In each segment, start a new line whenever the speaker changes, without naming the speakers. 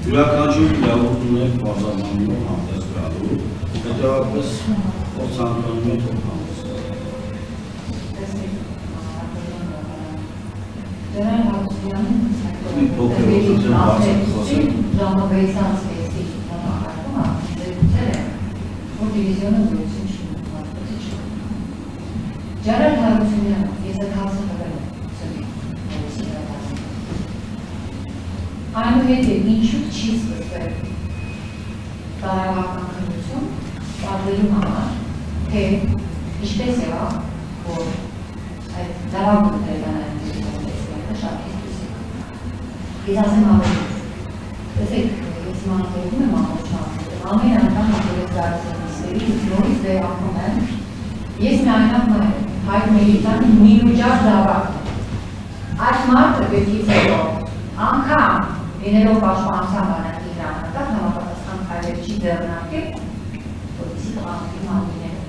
յուրաքանչյուր իրավունք ունեք բարձրացնելու հանդես գալու, հետևաբար ով ցանկանում է թող հանդես գա։
Ջրան Հարությունյանին
մի փոքր ուսուցիչ բարձրացնի
ժամանակից էսի համակարգում դեպքեր են, որ դիվիզիոնը գույություն չունի։ Ջրան Հարությունյանը ես այդ հարցը տվել եմ այնուհետև ինչու չի սկսվել տարավական քննություն պատվելու համար, թե ինչպես եղավ, որ այդ դարավունները շատ քիչ ես ասեմ ավելի տեսեք, ես մանատողում եմ ամոչանքները, ամեն անգամ ատորեց դարձնիսների, նորից դե ակում եմ, ես միայնակ մայր, հայտ Մելիտանի միլուջար դավակ, այս մարդը պետքից հետո, անգամ լինելով պաշտպանության բանակի հրամանատար համապատասխան քայլեր չի ձեռնարկել, որպեսզի տղամարդի մամիները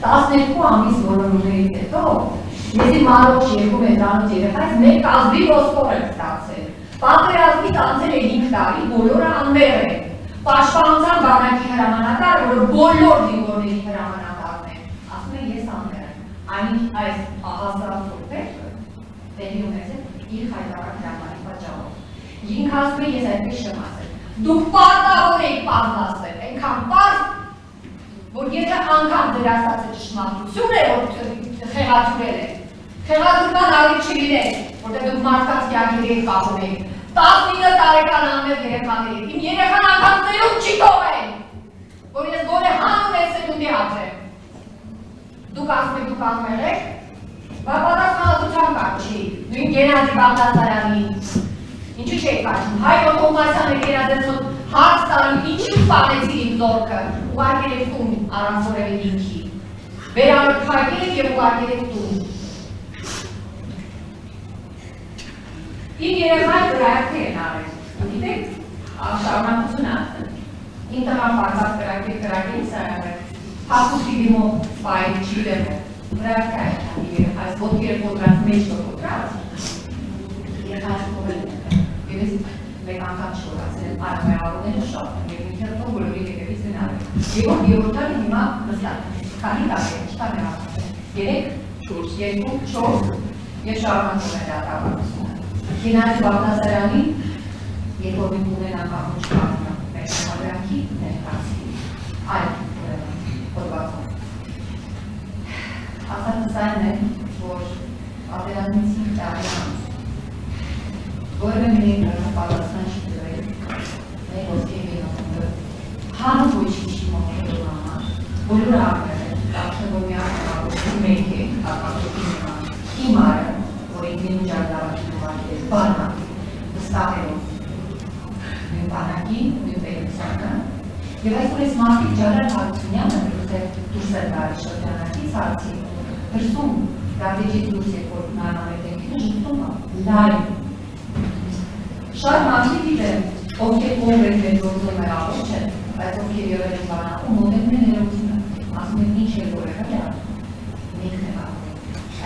12 ամիս որոնումներից հետո ես իմ առողջ 2 մետրանոց երեխայից մեկ կազդի ոսկոր եմ ստացել։ Պատերազմից անցել է 5 տարի, բոլորը անմեղ են։ Պաշտպանության բանակի հրամանատար, որ բոլոր զինվորների հրամանատարն է, ասում է ես անմեղ եմ։ Այնինչ այս հասարակությունը տեղի ունեցել իր հայտարարած հրամանի պատճառով։ Ինք ասում է ես այդպես չեմ ասել։ Դուք պարտավոր եք պատասխանել, այնքան պարզ, որ եթե անգամ դեր ասածը ճշմարտություն է, որ խեղաթյուրել եք, խեղաթյուրման առիթ չլիներ, որտեղ դուք մարդկանց կյանքերի հետ կապում եք, 19 տարեկան անմեղ երեխաների, իմ երեխան անգամ ծերունդ չի թողել, որ ես գոնե հանուն ես սերունդի հաճեմ։ Դուք ասում եք, դուք անմեղ եք, պատասխանատվության կարգ չի, նույն Գենադի Բաղդասարյանի ինչու չէի կարծում, Հայկ Թոմասյանը գերադասում հարց տալու ինչու սպանեցին իմ զորքը, ուղարկել եք տուն առանց որևէ հիմքի, վերափակել եք և ուղարկել եք տուն։ Իմ երեխայի կրակի են արել, գիտեք, շարունակություն ասել, իմ տղան պարզած կրակի սարարել, հապուքի դիմով սպայի չի դեմով, կրակի այդ երեխայս ոտքերը կոտրած մեջ կոտրած, երեխայս կովել ես մեկ անգամ չորացել եմ արամայավորները շատ եմ, և ինքերտով բոլորի եկևից գնալ եմ։ Եվ որ եվորդարի հիմա նստան, քանի տարի եմ, չտա մեղացել, 3, 2, 4 և շարունակում է դատավարությունը։ Գենադի Բաղդասարյանի երկրորդ ունեն անգամ չկարդնա, մեր համավրանքի ներկացի, այլ հոդվածում։ Ասածս այն է, որ պատերազմից 5 տարի անց որևէ մի պատասխան չի տվել, մեր ոսկե գինովը, հանուն ոչինչ չի մոռանալու համար, բոլորը ապրել են, դարձել որ մի ակնկալություն մեկ է, ակնկալություն հիմարը, որ ինքնին ջարդավարքի ուղարկել, բանակ, վստահելով նույն բանակին, նույն պետությանը, և այսօր ես մարդիկ Ջալալ Հարությունյանը դուրս է տարի շրջանակից հարցի, դրսում դատեջից դուրս եք, որ նարմամետենքինը ժպտում է, լայվ, շատ մարդիկ գիտեմ, ովքեր կոնգրես գործում է առողջ են, բայց ովքեր եղել են բանակում, մոտենում են ներողությունը, ասում են ինչ է որ եղել է, մեկն է առողջ։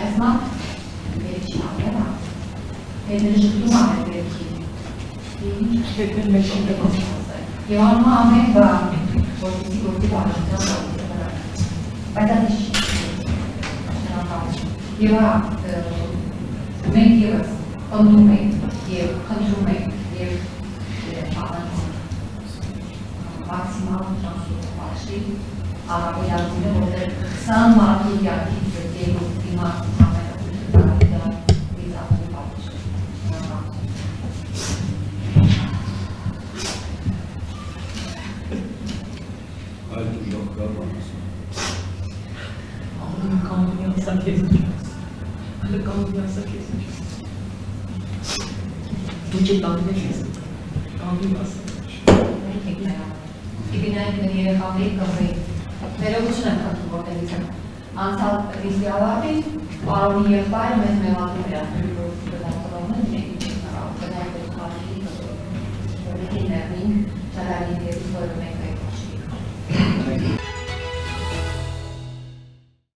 Այս մարդ երբ չի ապրել է, հետները ժպտում է մեր վերքին, հետներ մեջ են դեպոսել, և անում է ամեն բան, որպեսզի գործի բաժնության բաժնության վրա, բայց այդ ինչ չի, և մենք ևս պնդում ենք, և խնդրում ենք, և մաքսիմալ շանսով պաշի առավելացին է, որտեղ 20 մարդու յակից և դիմաց համերապություն դա վիզապում պաշի։
Այլ ուժով կար բանասում։
Ալը կանունի ասա կեզ ինչպես։ Ալը կանունի ասա կեզ ինչպես։ Դու չի կանունի ես, կանունի ասա։
Իբինայք մեր երեխաների կղրի, ներողություն եմ խնդրում որտեղից եմ, անցալ ռիսկի ավարտին, պարոնի եղբայրը մեզ մեղադրում էր ասում, որ գնահատողն են մեկի չնարավ, գնահատող խաղի կղրի, որի ներնին, ճալալին երիստորը